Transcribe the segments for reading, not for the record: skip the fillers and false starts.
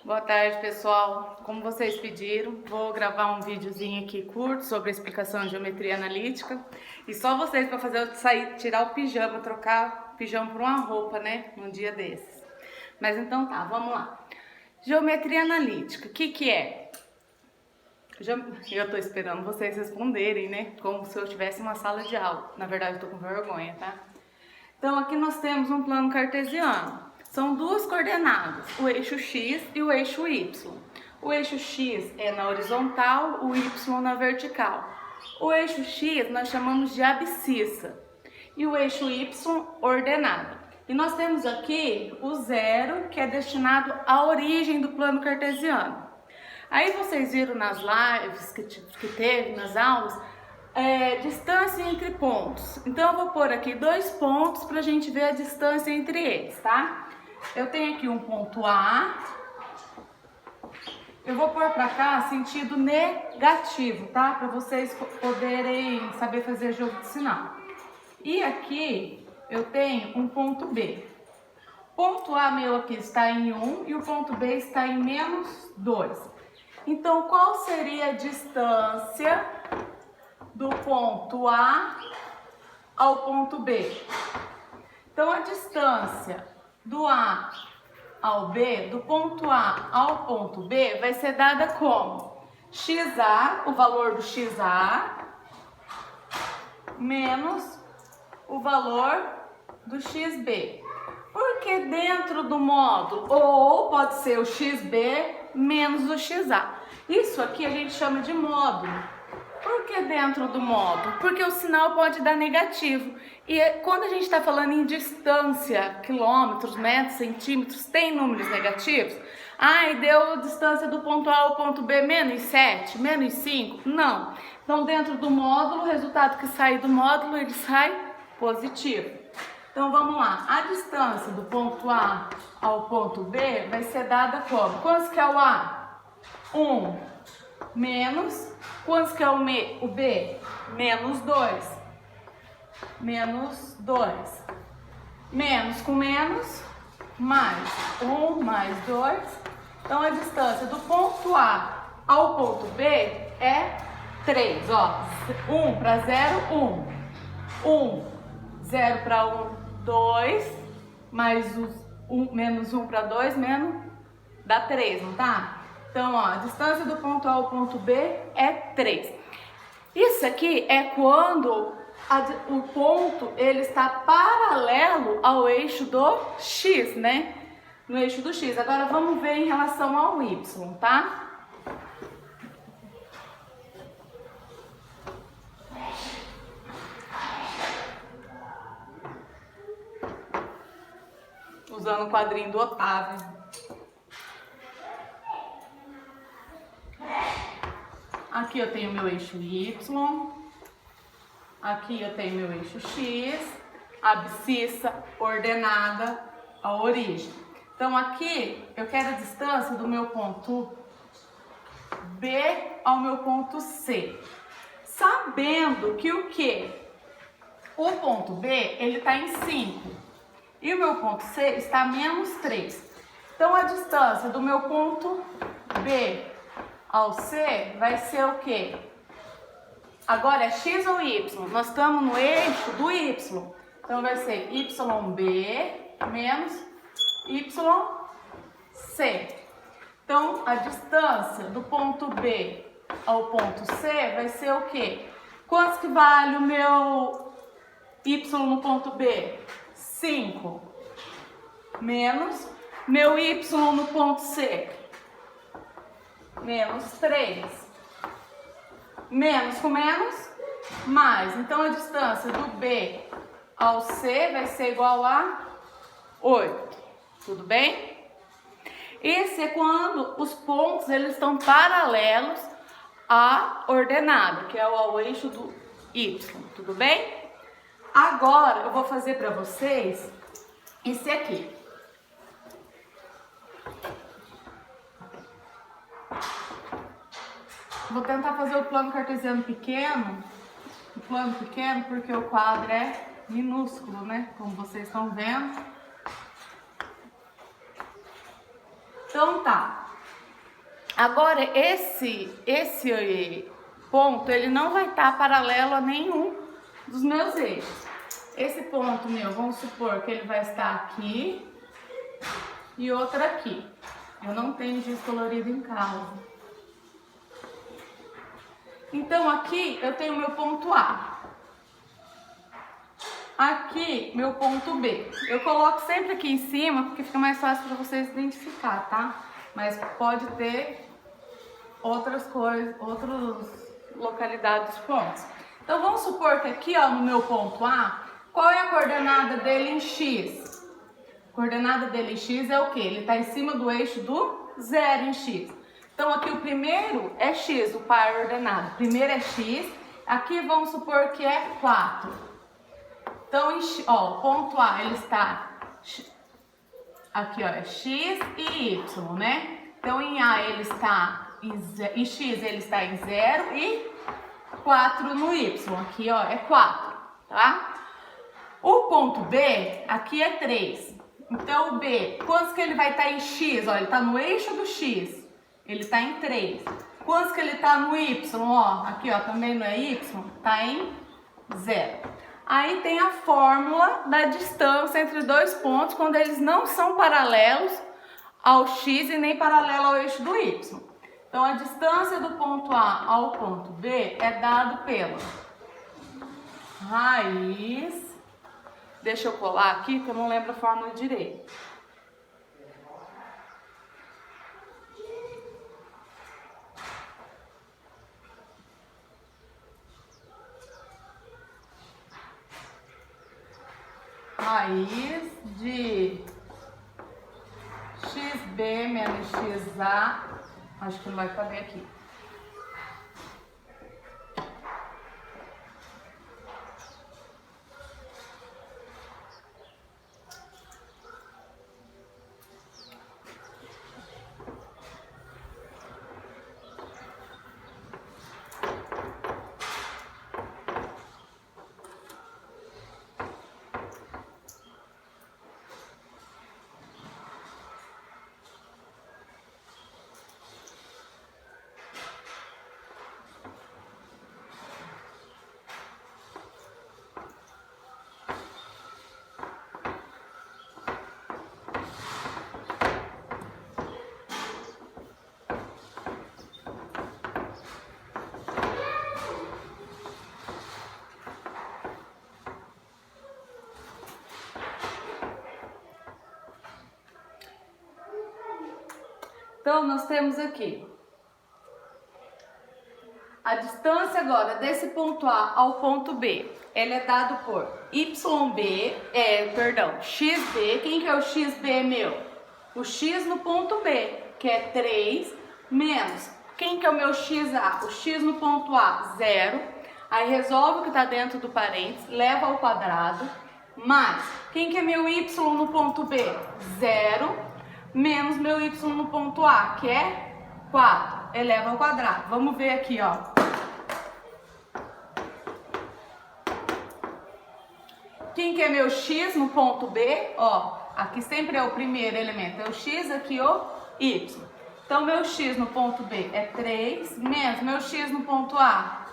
Boa tarde, pessoal. Como vocês pediram, vou gravar um videozinho aqui curto sobre a explicação de geometria analítica. E só vocês para fazer eu sair, tirar o pijama, trocar o pijama por uma roupa, né? Num dia desses. Mas então tá, vamos lá. Geometria analítica, o que é? Eu tô esperando vocês responderem, né? Como se eu tivesse uma sala de aula. Na verdade, eu tô com vergonha, tá? Então, aqui nós temos um plano cartesiano. São duas coordenadas, o eixo x e o eixo y. O eixo x é na horizontal, o y na vertical. O eixo x nós chamamos de abscissa e o eixo y ordenada. E nós temos aqui o zero, que é destinado à origem do plano cartesiano. Aí vocês viram nas lives que teve, nas aulas, distância entre pontos. Então eu vou pôr aqui 2 pontos para a gente ver a distância entre eles, tá? Eu tenho aqui um ponto A. Eu vou pôr para cá sentido negativo, tá? Para vocês poderem saber fazer jogo de sinal. E aqui eu tenho um ponto B. Ponto A meu aqui está em 1 e o ponto B está em menos 2. Então, qual seria a distância do ponto A ao ponto B? Então, a distância do A ao B, do ponto A ao ponto B, vai ser dada como XA, o valor do XA, menos o valor do XB. Porque dentro do módulo, ou pode ser o XB menos o XA. Isso aqui a gente chama de módulo. Por que dentro do módulo? Porque o sinal pode dar negativo. E quando a gente está falando em distância, quilômetros, metros, centímetros, tem números negativos? E deu distância do ponto A ao ponto B menos 7, menos 5? Não. Então, dentro do módulo, o resultado que sai do módulo, ele sai positivo. Então, vamos lá. A distância do ponto A ao ponto B vai ser dada como? Quantos que é o A? 1 menos, quantos que é o B? Menos 2. Menos 2. Menos com menos, mais 1 mais 2. Então, a distância do ponto A ao ponto B é 3. Ó, 1 para 0, 1. 0 para 1, 2. Mais menos 1 para 2, menos, dá 3, não tá? Então, ó, a distância do ponto A ao ponto B é 3. Isso aqui é quando o ponto ele está paralelo ao eixo do X, né? No eixo do X. Agora, vamos ver em relação ao Y, tá? Usando o quadrinho do Otávio. Aqui eu tenho meu eixo Y, aqui eu tenho meu eixo X, abscissa, ordenada, a origem. Então aqui eu quero a distância do meu ponto B ao meu ponto C. Sabendo que o quê? O ponto B, ele está em 5 e o meu ponto C está a menos 3. Então a distância do meu ponto B ao C vai ser o quê? Agora é X ou Y? Nós estamos no eixo do Y. Então vai ser YB menos YC. Então a distância do ponto B ao ponto C vai ser o quê? Quanto que vale o meu Y no ponto B? 5. Menos meu Y no ponto C? Menos 3. Menos com menos, mais. Então, a distância do B ao C vai ser igual a 8. Tudo bem? Esse é quando os pontos eles estão paralelos à ordenada, que é ao eixo do Y. Tudo bem? Agora, eu vou fazer para vocês esse aqui. Vou tentar fazer o plano cartesiano pequeno, porque o quadro é minúsculo, né? Como vocês estão vendo. Então tá, Agora, esse ponto, ele não vai estar paralelo a nenhum dos meus eixos. Esse ponto meu, vamos supor que ele vai estar aqui e outro aqui. Eu não tenho giz colorido em casa. Então, aqui eu tenho meu ponto A. Aqui, meu ponto B. Eu coloco sempre aqui em cima, porque fica mais fácil para vocês identificar, tá? Mas pode ter outras coisas, outras localidades dos pontos. Então, vamos supor que aqui, ó, no meu ponto A, qual é a coordenada dele em X? A coordenada dele em X é o quê? Ele está em cima do eixo do 0 em X. Então, aqui o primeiro é X, o par ordenado. O primeiro é X. Aqui, vamos supor que é 4. Então, ó, o ponto A, ele está aqui, ó, é X e Y, né? Então, em A, ele está em X, ele está em 0 e 4 no Y. Aqui, ó, é 4, tá? O ponto B, aqui é 3. Então, o B, quantos que ele vai estar em X? Ó, ele está no eixo do X. Ele está em 3. Quantos que ele está no Y? Ó, aqui, ó, também não é Y? Está em 0. Aí tem a fórmula da distância entre dois pontos quando eles não são paralelos ao X e nem paralelo ao eixo do Y. Então, a distância do ponto A ao ponto B é dado pela raiz. Deixa eu colar aqui que eu não lembro a fórmula direito. Raiz de XB menos XA, acho que não vai caber aqui. Então, nós temos aqui a distância agora desse ponto A ao ponto B. Ele é dado por XB. Quem que é o XB meu? O X no ponto B, que é 3, menos. Quem que é o meu XA? O X no ponto A, 0. Aí resolve o que está dentro do parênteses, leva ao quadrado, mais. Quem que é meu Y no ponto B? 0. Menos meu Y no ponto A, que é 4, eleva ao quadrado. Vamos ver aqui, ó. Quem que é meu X no ponto B? Ó, aqui sempre é o primeiro elemento, é o X, aqui o Y. Então, meu X no ponto B é 3, menos meu X no ponto A,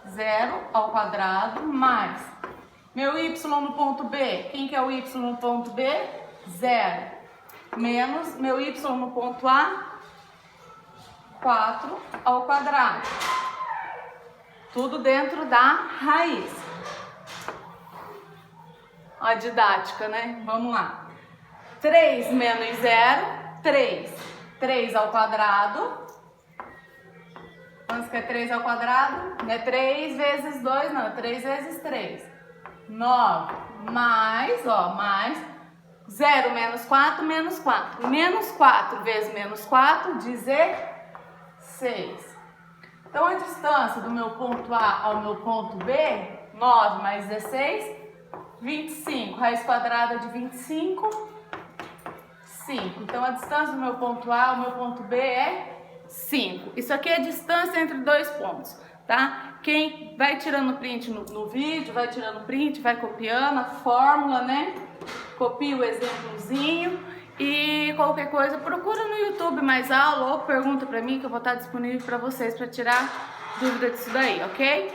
0 ao quadrado, mais meu Y no ponto B. Quem que é o Y no ponto B? 0. Menos meu Y no ponto A, 4 ao quadrado. Tudo dentro da raiz. A didática, né? Vamos lá. 3 menos 0, 3. 3 ao quadrado. Quantos que é 3 ao quadrado? Não é 3 vezes 2, não. É 3 vezes 3. 9. Mais, ó, mais... 0 menos 4, menos 4. Menos 4 vezes menos 4, 16. Então, a distância do meu ponto A ao meu ponto B, 9 mais 16, 25. Raiz quadrada de 25, 5. Então, a distância do meu ponto A ao meu ponto B é 5. Isso aqui é a distância entre dois pontos, tá? Quem vai tirando print no vídeo, vai tirando print, vai copiando a fórmula, né? Copia o exemplozinho e qualquer coisa, procura no YouTube mais aula ou pergunta pra mim que eu vou estar disponível pra vocês pra tirar dúvida disso daí, ok?